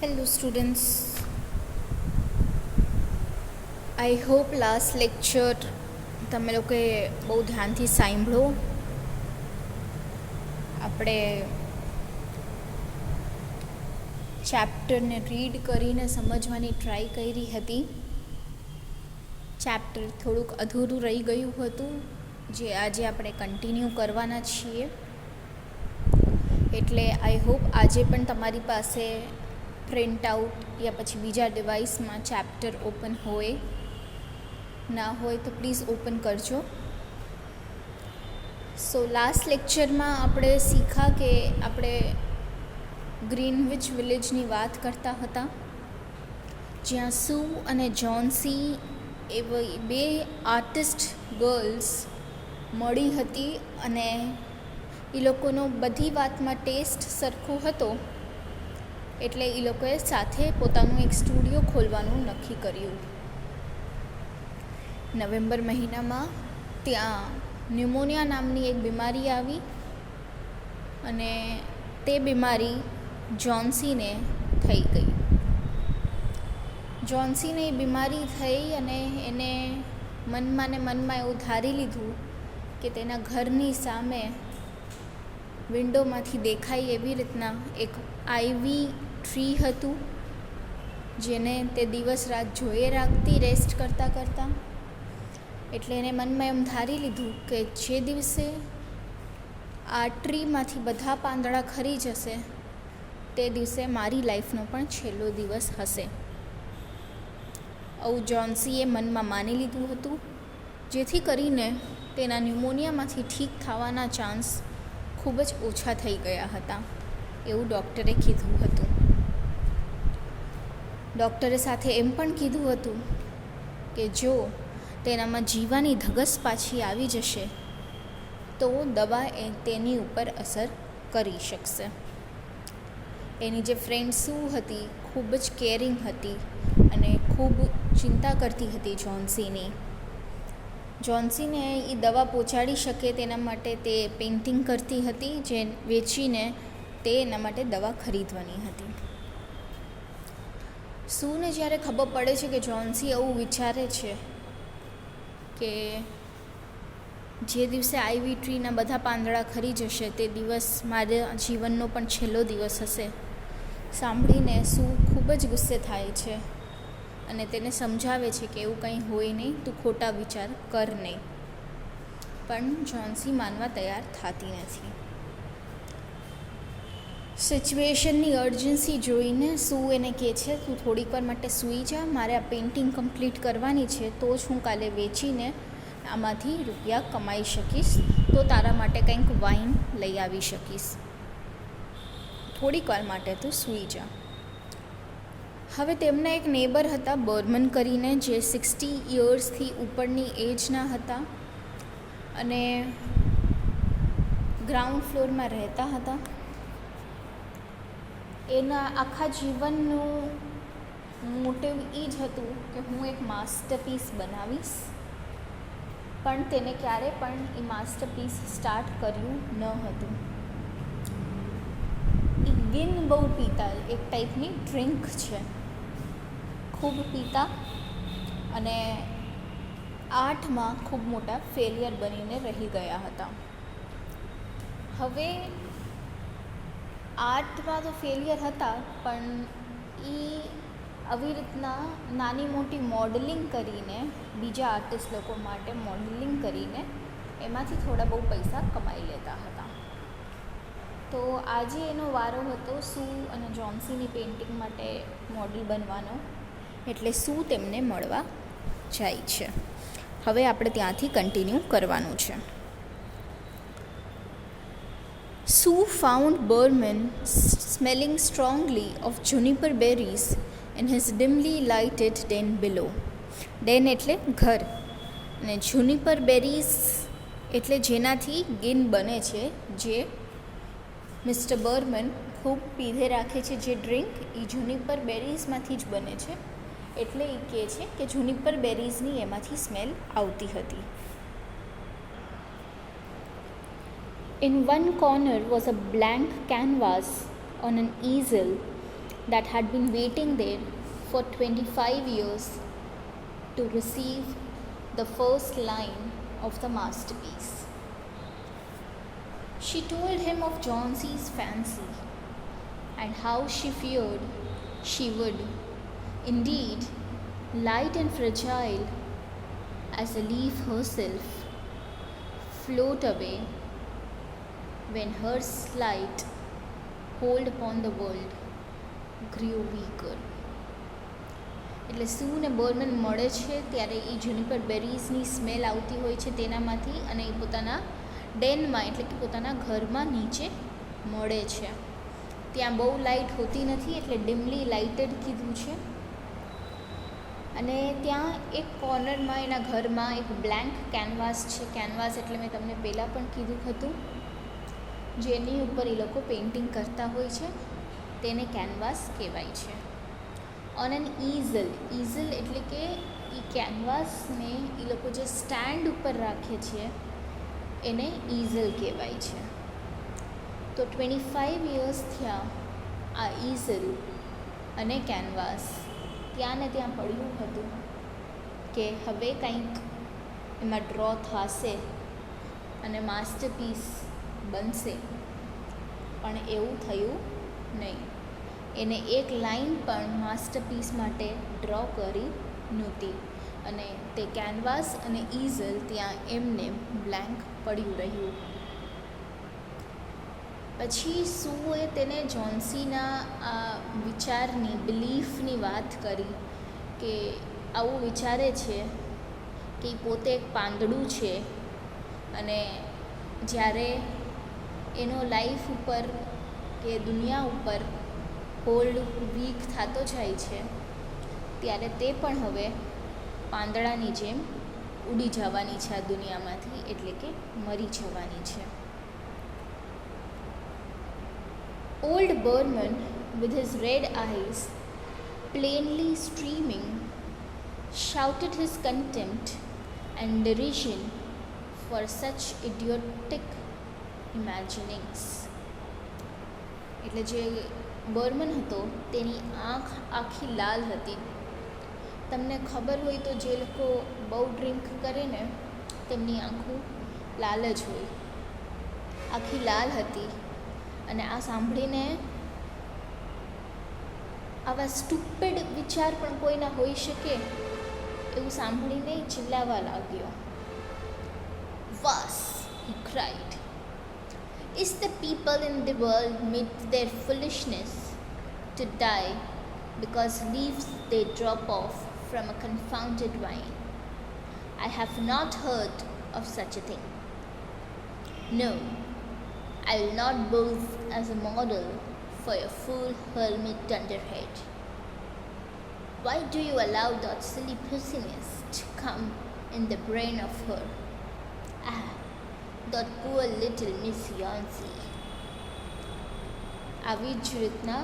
Hello students, I hope last lecture તમે લોકોએ બહુ ધ્યાનથી સાંભળો. આપણે ચેપ્ટરને રીડ કરીને સમજવાની ટ્રાય કરી હતી. ચેપ્ટર થોડુંક અધૂરું રહી ગયું હતું જે આજે આપણે કન્ટિન્યુ કરવાના છીએ. એટલે આઈ હોપ આજે પણ તમારી પાસે પ્રિન્ટ આઉટ યા પછી બીજા ડિવાઇસમાં ચેપ્ટર ઓપન હોય. ના હોય તો પ્લીઝ ઓપન કરજો. સો લાસ્ટ લેક્ચરમાં આપણે શીખા કે આપણે ગ્રીનવિચ વિલેજની વાત કરતા હતા, જ્યાં સુ અને જોન્સી એવી બે આર્ટિસ્ટ ગર્લ્સ મળી હતી અને એ લોકોનો બધી વાતમાં ટેસ્ટ સરખો હતો. એટલે એ લોકોએ સાથે પોતાનું એક સ્ટુડિયો ખોલવાનું નક્કી કર્યું. નવેમ્બર મહિનામાં ત્યાં ન્યુમોનિયા નામની એક બીમારી આવી અને તે બીમારી જોન્સીને થઈ ગઈ. જોન્સીને એ બીમારી થઈ અને એને મનમાં ને મનમાં એવું ધારી લીધું કે તેના ઘરની સામે વિન્ડોમાંથી દેખાય એવી રીતના એક આઈવી ટ્રી હતું, જેને તે દિવસ રાત જોઈએ રાખતી રેસ્ટ કરતાં કરતાં. એટલે એને મનમાં એમ ધારી લીધું કે જે દિવસે આ ટ્રીમાંથી બધા પાંદડા ખરી જશે તે દિવસે મારી લાઈફનો પણ છેલ્લો દિવસ હશે. આવું જોન્સીએ મનમાં માની લીધું હતું, જેથી કરીને તેના ન્યુમોનિયામાંથી ઠીક થવાના ચાન્સ ખૂબ જ ઓછા થઈ ગયા હતા એવું ડૉક્ટરે કીધું હતું. ડૉક્ટરે સાથે એમ પણ કીધું હતું કે જો તેનામાં જીવાની ધગસ પાછી આવી જશે તો દવા તેની ઉપર અસર કરી શકશે. એની જે ફ્રેન્ડ સુ હતી ખૂબ જ કેરિંગ હતી અને ખૂબ ચિંતા કરતી હતી જોન્સીને એ દવા પહોંચાડી શકે તેના માટે તે પેઇન્ટિંગ કરતી હતી, જે વેચીને તે એના માટે દવા ખરીદવાની હતી. સુને જ્યારે ખબર પડે છે કે જોન્સી આવું વિચારે છે કે જે દિવસે આઈવી ટ્રીના બધા પાંદડા ખરી જશે તે દિવસ મારા જીવનનો પણ છેલ્લો દિવસ હશે, સાંભળીને સુ ખૂબ જ ગુસ્સે થાય છે અને તેને સમજાવે છે કે એવું કંઈ હોય નહીં, તું ખોટા વિચાર કર નહીં. પણ જોન્સી માનવા તૈયાર થતી નથી. સિચ્યુએશનની અર્જન્સી જોઈને સુ એને કહે છે, તું થોડીક વાર માટે સૂઈ જા, મારે આ પેઇન્ટિંગ કમ્પ્લીટ કરવાની છે, તો જ હું કાલે વેચીને આમાંથી રૂપિયા કમાઈ શકીશ, તો તારા માટે કંઈક વાઇન લઈ આવી શકીશ. થોડીક વાર માટે તું સૂઈ જા. હવે તેમના એક નેબર હતા બર્મન કરીને, જે 60 યર્સથી ઉપરની એજના હતા અને ગ્રાઉન્ડ ફ્લોરમાં રહેતા હતા. એના આખા જીવનનું મોટિવ એ જ હતું કે હું એક માસ્ટરપીસ બનાવીશ, પણ તેને ક્યારે પણ એ માસ્ટરપીસ સ્ટાર્ટ કર્યું ન હતું. એ ગિન બહુ પીતા, એક ટાઈપની ડ્રિંક છે, ખૂબ પીતા અને 8માં ખૂબ મોટા ફેલિયર બનીને રહી ગયા હતા. હવે 8માં તો ફેલિયર હતા, પણ એ આવી રીતના નાની મોટી મોડલિંગ કરીને, બીજા આર્ટિસ્ટ લોકો માટે મોડલિંગ કરીને એમાંથી થોડા બહુ પૈસા કમાઈ લેતા હતા. તો આજે એનો વારો હતો સુ અને જોન્સીની પેઇન્ટિંગ માટે મોડલ બનવાનો. એટલે સુ તેમને મળવા જાય છે. હવે આપણે ત્યાંથી કન્ટિન્યુ કરવાનું છે. Sue found Berman smelling strongly of juniper berries in his dimly lighted den below. Den એટલે ઘર અને juniper berries એટલે જેનાથી ગિન બને છે, જે મિસ્ટર બર્મન ખૂબ પીધે રાખે છે. જે ડ્રિંક એ જુનિપર બેરીઝમાંથી જ બને છે, એટલે એ કહે છે કે જુનિપર બેરીઝની એમાંથી સ્મેલ આવતી હતી. In one corner was a blank canvas on an easel that had been waiting there for 25 years to receive the first line of the masterpiece. She told him of Johnson's fancy and how she feared she would, indeed, light and fragile as a leaf herself, float away when her slight hold upon the world grew weaker. એટલે સૂને બર્મન મળે છે ત્યારે એ juniper બેરીઝની smell આવતી હોય છે તેનામાંથી, અને એ પોતાના ડેનમાં એટલે કે પોતાના ઘરમાં નીચે મળે છે. ત્યાં બહુ લાઇટ હોતી નથી એટલે ડિમલી લાઇટેડ કીધું છે. અને ત્યાં એક કોર્નરમાં એના ઘરમાં એક બ્લેન્ક કેનવાસ છે. કેનવાસ એટલે મેં તમને પહેલાં પણ કીધું હતું, જેની ઉપર એ લોકો પેઇન્ટિંગ કરતા હોય છે તેને કેનવાસ કહેવાય છે. ઓન એન ઇઝલ, ઇઝલ એટલે કે એ કેનવાસને એ લોકો જે સ્ટેન્ડ ઉપર રાખે છે એને ઇઝલ કહેવાય છે. તો 25 યર્સ થયા આ ઇઝલ અને કેનવાસ ત્યાં ને ત્યાં પડ્યું હતું કે હવે કંઈક એમાં ડ્રો થશે અને માસ્ટરપીસ બનશે, પણ એવું થયું નહીં. એને એક લાઈન પણ માસ્ટરપીસ માટે ડ્રો કરી નહોતી અને તે કેનવાસ અને ઇઝલ ત્યાં એમને બ્લેન્ક પડ્યું રહ્યું. પછી સુએ તેને જોન્સીના આ વિચારની, બિલીફની વાત કરી કે આવું વિચારે છે કે પોતે એક પાંદડું છે અને જ્યારે એનો લાઈફ ઉપર કે દુનિયા ઉપર હોલ્ડ વીક થતો જાય છે ત્યારે તે પણ હવે પાંદડાની જેમ ઉડી જવાની છે આ દુનિયામાંથી, એટલે કે મરી જવાની છે. Old Berman, with his red eyes plainly streaming, shouted his contempt and derision for such idiotic imaginings. એટલે જે બર્મન હતો તેની આંખ આખી લાલ હતી. તમને ખબર હોય તો જે લોકો બહુ ડ્રિંક કરે ને તેમની આંખો લાલ જ હોય, આખી લાલ હતી. અને આ સાંભળીને આવા સ્ટુપિડ વિચાર પણ કોઈના હોઈ શકે એવું સાંભળીને ચિલ્લાવા લાગ્યો. "Was," he cried, "is the people in the world made their foolishness to die because leaves they drop off from a confounded vine? I have not heard of such a thing. No, I will not boast as a model for your fool helmet dunderhead. Why do you allow that silly pussiness to come in the brain of her? Ah, that poor little Miss Yancey." આવી જ રીતના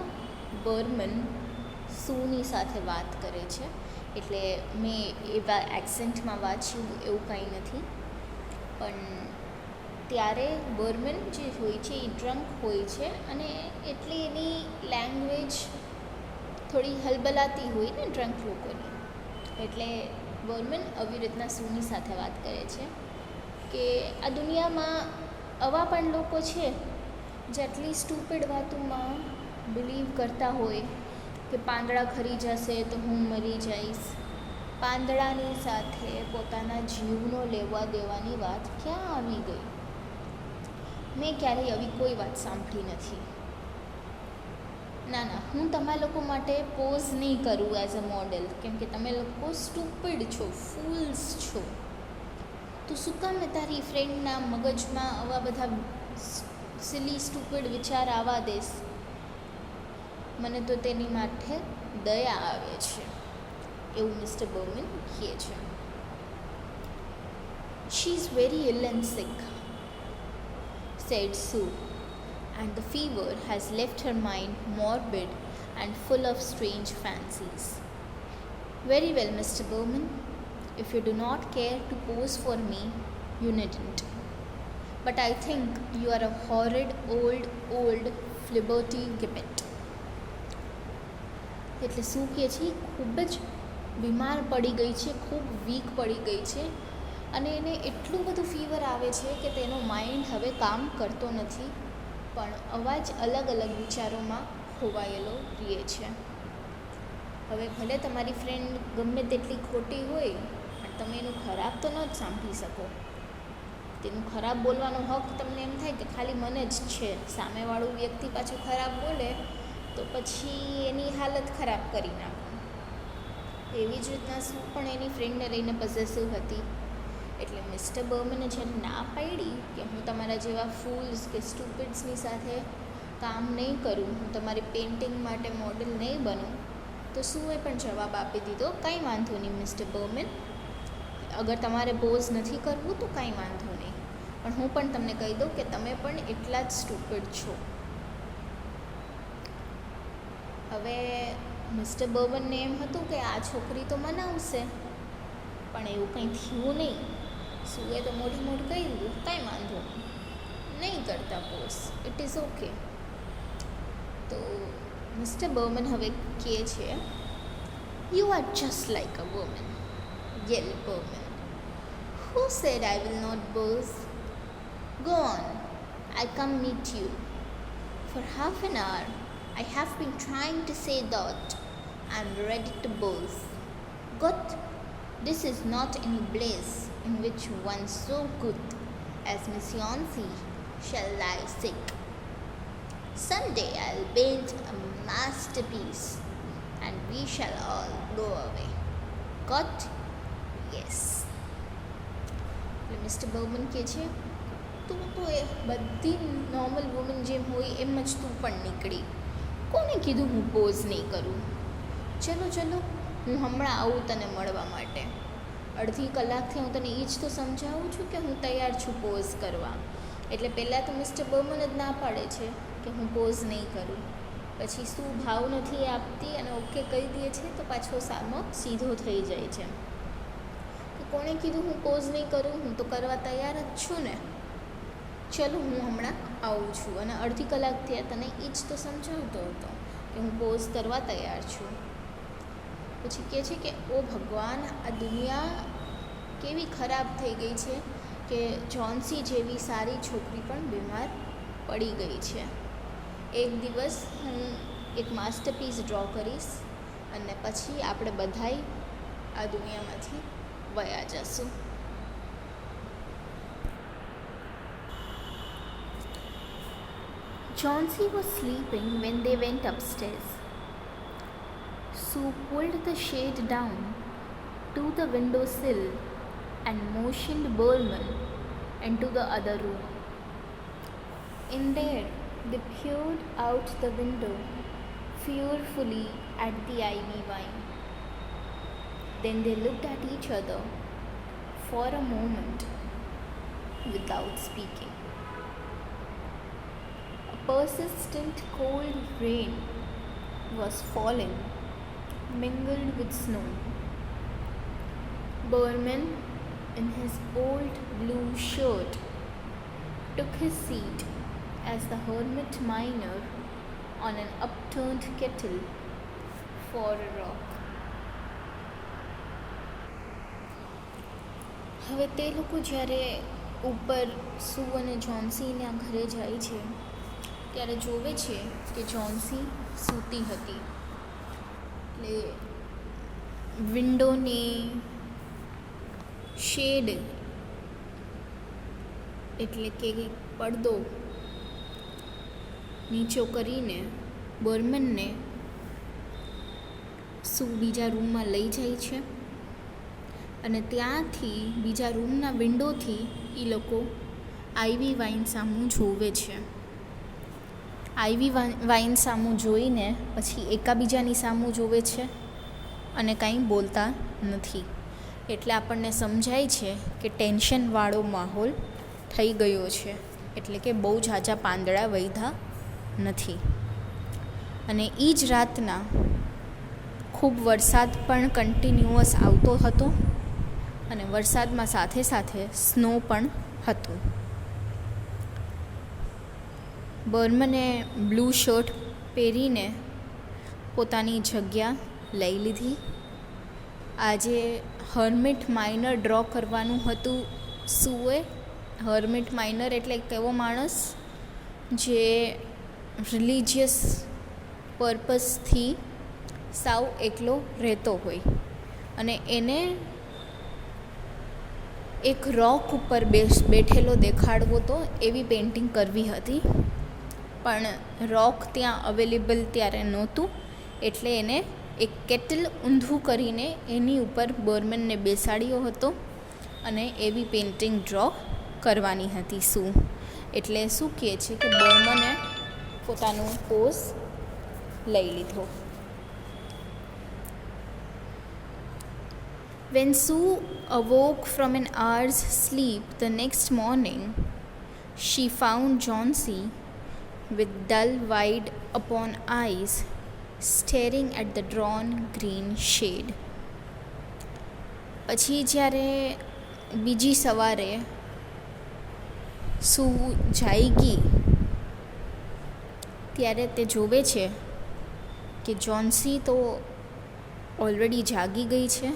બર્મન સૂની સાથે વાત કરે છે. એટલે મેં એવા એક્સેન્ટમાં વાંચ્યું એવું કંઈ નથી, પણ ત્યારે બર્મન જે હોય છે એ ડ્રંક હોય છે અને એટલે એની લેંગ્વેજ થોડી હલબલાતી હોય ને ડ્રંક લોકોની. એટલે બર્મન આવી રીતના સૂની સાથે વાત કરે છે કે આ દુનિયામાં આવા પણ લોકો છે જે આટલી સ્ટુપિડ વાતોમાં બિલીવ કરતા હોય કે પાંદડા ખરી જશે તો હું મરી જઈશ. પાંદડાની સાથે પોતાના જીવનો લેવા દેવાની વાત ક્યાં આવી ગઈ? મેં ક્યારેય આવી કોઈ વાત સાંભળી નથી. ના, હું તમારા લોકો માટે પોઝ નહીં કરું એઝ અ મોડેલ, કેમ કે તમે લોકો સ્ટુપિડ છો, ફૂલ્સ છો. તું શું કામ ને તારી ફ્રેન્ડના મગજમાં આવા બધા સિલી સ્ટુપિડ વિચાર આવવા દેશ? મને તો તેની માટે દયા આવે છે, એવું મિસ્ટર બર્મન કહે છે. "She is very ill and sick," said Sue, "and the fever has left her mind morbid and full of strange fancies." "Very well, Mr. Berman, if you do not care to pose for me, you needn't. But I think you are a horrid old flibberty gibbet." એટલે શું કહે છે, ખૂબ જ બીમાર પડી ગઈ છે, ખૂબ વીક પડી ગઈ છે અને એને એટલું બધું ફીવર આવે છે કે તેનો માઇન્ડ હવે કામ કરતો નથી, પણ અવાજ અલગ અલગ વિચારોમાં ખોવાયેલો રહે છે. હવે ભલે તમારી ફ્રેન્ડ ગમે તેટલી ખોટી હોય, પણ તમે એનું ખરાબ તો ન જ સાંભળી શકો. તેનું ખરાબ બોલવાનો હક તમને એમ થાય કે ખાલી મને જ છે. સામેવાળું વ્યક્તિ પાછું ખરાબ બોલે તો પછી એની હાલત ખરાબ કરી નાખો. એવી જ રીતના શું પણ એની ફ્રેન્ડને લઈને પોઝેસિવ હતી. એટલે મિસ્ટર બર્મને જ્યારે ના પાડી કે હું તમારા જેવા ફૂલ્સ કે સ્ટુપિડ્સની સાથે કામ નહીં કરું, હું તમારી પેઇન્ટિંગ માટે મોડલ નહીં બનું, તો સુએ પણ જવાબ આપી દીધો, કાંઈ વાંધો નહીં મિસ્ટર બર્મન, અગર તમારે પોઝ નથી કરવું તો કાંઈ વાંધો નહીં, પણ હું પણ તમને કહી દઉં કે તમે પણ એટલા જ સ્ટુપિડ છો. હવે મિસ્ટર બર્મનને એમ હતું કે આ છોકરી તો મનાવશે, પણ એવું કંઈ થયું નહીં. સુએ તો મોઢું કહી દીધું, કાંઈ વાંધો નહીં કરતા પોઝ, ઇટ ઇઝ ઓકે. તો મિસ્ટર બર્મન હવે કહે છે, you are just like a woman. Yell Bowman. Who said I will not pose? Go on, I come meet you. For half an hour I have been trying to say that I am ready to pose. But this is not any place in which one so good as Miss Yancy shall lie sick. Someday I'll paint a masterpiece and we shall all go away. Got? Yes. એટલે mister Burman કહે છે, તું તો એ બધી normal woman જેમ હોય એમ જ તું પણ નીકળી. કોને કીધું હું પોઝ નહીં કરું? ચલો હું હમણાં આવું તને મળવા માટે. અડધી કલાકથી હું તને એ જ તો સમજાવું છું કે હું તૈયાર છું પોઝ કરવા. એટલે પહેલાં તો મિસ્ટર બર્મન જ ના પાડે છે કે હું પોઝ નહીં કરું. પછી શું ભાવ નથી આપતી અને ઓકે કહી દે છે તો પાછો સામો સીધો થઈ જાય છે. કોણે કીધું હું પોઝ નહીં કરું? હું તો કરવા તૈયાર જ છું ને. ચલો હું હમણાં આવું છું. અને અડધી કલાકથી તને એ જ તો સમજાવતો હતો કે હું પોઝ કરવા તૈયાર છું. પછી કહે છે કે ઓ ભગવાન, આ દુનિયા કેવી ખરાબ થઈ ગઈ છે કે જોન્સી જેવી સારી છોકરી પણ બીમાર પડી ગઈ છે. એક દિવસ હું એક માસ્ટરપીસ ડ્રો કરીશ અને પછી આપણે બધાય આ દુનિયામાંથી વયા જશું. Chauncey was sleeping when they went upstairs. Sue pulled the shade down to the windowsill and motioned Berman into the other room. In there, they peered out the window fearfully at the ivy vine. Then they looked at each other for a moment without speaking. A persistent cold rain was falling, mingled with snow. Berman, in his old blue shirt, took his seat as the hermit miner on an upturned kettle for a rock. હવે તે લોકો જ્યારે ઉપર સુ અને જોન્સીના ઘરે જાય છે ત્યારે જોવે છે કે જોન્સી સૂતી હતી. એટલે વિન્ડોની શેડ એટલે કે પડદો નીચો કરીને બર્મનને સુ બીજા રૂમમાં લઈ જાય છે અને ત્યાંથી બીજા રૂમના વિન્ડોથી એ લોકો આઈવી વાઇન સામું જોવે છે. આઈવી વાઇન સામું જોઈને પછી એકાબીજાની સામું જોવે છે અને કાંઈ બોલતા નથી. એટલે આપણને સમજાય છે કે ટેન્શનવાળો માહોલ થઈ ગયો છે, એટલે કે બહુ ઝાઝા પાંદડા વધ્યા નથી. અને એ જ રાતના ખૂબ વરસાદ પણ કન્ટિન્યુઅસ આવતો હતો અને વરસાદમાં સાથે સાથે સ્નો પણ હતું. બર્મને બ્લુ શર્ટ પહેરીને પોતાની જગ્યા લઈ લીધી. આજે હર્મિટ માઇનર ડ્રો કરવાનું હતું સૂએ. હર્મિટ માઇનર એટલે એક એવો માણસ જે રિલિજિયસ પર્પઝથી સાવ એકલો રહેતો હોય અને એને એક રોક ઉપર બેઠેલો દેખાડવો તો એવી પેઇન્ટિંગ કરવી હતી. પણ રોક ત્યાં અવેલેબલ ત્યારે નહોતું, એટલે એને એક કેટલ ઊંધું કરીને એની ઉપર બર્મનને બેસાડ્યો હતો અને એવી પેઇન્ટિંગ ડ્રો કરવાની હતી સૂ. એટલે શું કહે છે કે બર્મને પોતાનો પોઝ લઈ લીધો. When Sue awoke from an hour's sleep the next morning, she found Johnsy with dull wide open eyes staring at the drawn green shade. પછી જ્યારે બીજી સવારે સૂ જાગી ત્યારે તે જોવે છે કે જોન્સી તો ઓલરેડી જાગી ગઈ છે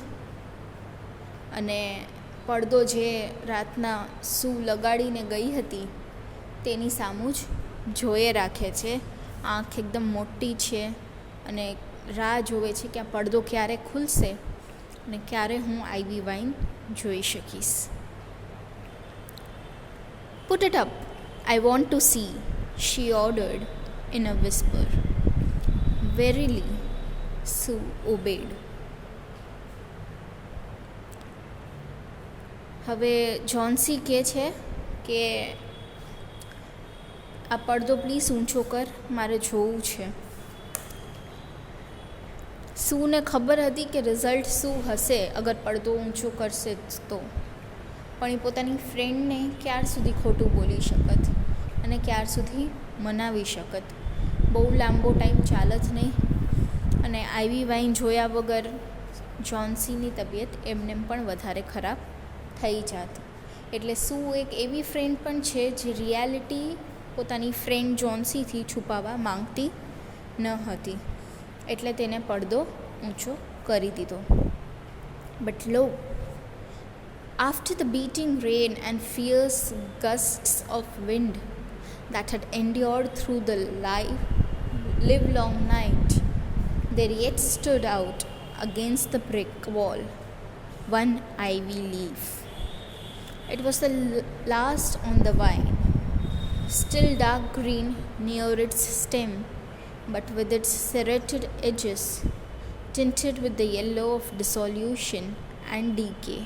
અને પડદો જે રાતના સૂ લગાડીને ગઈ હતી તેની સામું જ જોયે રાખે છે. આંખ એકદમ મોટી છે અને રાહ જોવે છે કે આ પડદો ક્યારે ખુલશે અને ક્યારે હું આઈવી વાઇન જોઈ શકીશ. Put it up. I want to see, she ordered in a whisper. Verily, Sue obeyed. હવે જોન્સી કહે છે કે આ પડદો પ્લીઝ ઊંચો કર, મારે જોવું છે. સૂને ખબર હતી કે રિઝલ્ટ શું હશે અગર પડદો ઊંચો કરશે તો, પણ એ પોતાની ફ્રેન્ડને ક્યાર સુધી ખોટું બોલી શકત અને ક્યાર સુધી મનાવી શકત. બહુ લાંબો ટાઈમ ચાલત નહીં અને આઈવી વાઇન જોયા વગર જોન્સીની તબિયત એમનેમ પણ વધારે ખરાબ થઈ જાત. એટલે શું એક એવી ફ્રેન્ડ પણ છે જે રિયાલિટી પોતાની ફ્રેન્ડ જોન્સીથી છુપાવવા માંગતી ન હતી, એટલે તેને પડદો ઊંચો કરી દીધો. But lo, after the beating rain and fierce gusts of wind that had endured through the livelong night, there yet stood out against the brick wall one ivy leaf. It was the last on the vine, still dark green near its stem, but with its serrated edges tinted with the yellow of dissolution and decay.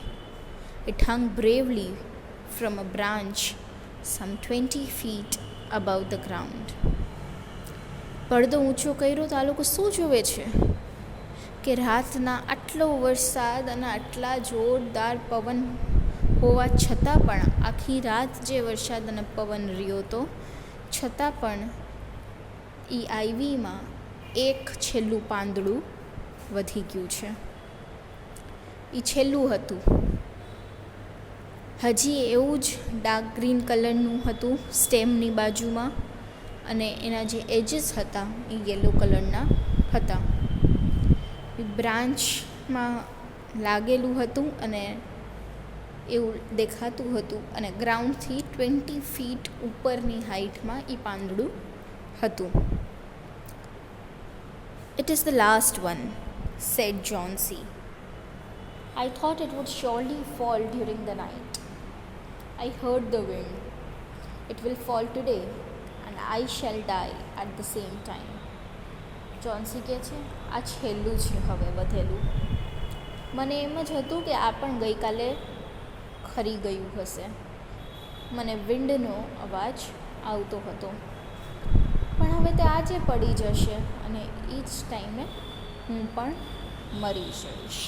It hung bravely from a branch some 20 feet above the ground. પડદો ઊંચો કર્યો તો આ લોકો શું જોવે છે કે રાતના આટલો વરસાદ અને આટલા જોરદાર પવન હોવા છતાં પણ, આખી રાત જે વરસાદ અને પવન રહ્યો હતો છતાં પણ એ આઈવીમાં એક છેલ્લું પાંદડું વધી ગયું છે. એ છેલ્લું હતું, હજી એવું જ ડાર્ક ગ્રીન કલરનું હતું સ્ટેમની બાજુમાં અને એના જે એજીસ હતા એ યલો કલરના હતા. એ બ્રાન્ચમાં લાગેલું હતું અને એવું દેખાતું હતું અને ગ્રાઉન્ડથી 20 ફીટ ઉપરની હાઇટમાં એ પાંદડું હતું. It is the last one, said Johnsy. I thought it would surely fall during the night. I heard the wind. It will fall today and I shall die at the same time. જોન્સી કહે છે આ છેલ્લું છે હવે વધેલું. મને એમ જ હતું કે આ પણ ગઈકાલે ખરી ગયું હશે. મને વિન્ડનો અવાજ આવતો હતો, પણ હવે તે આજે પડી જશે અને એ જ ટાઈમે હું પણ મરી જઈશ.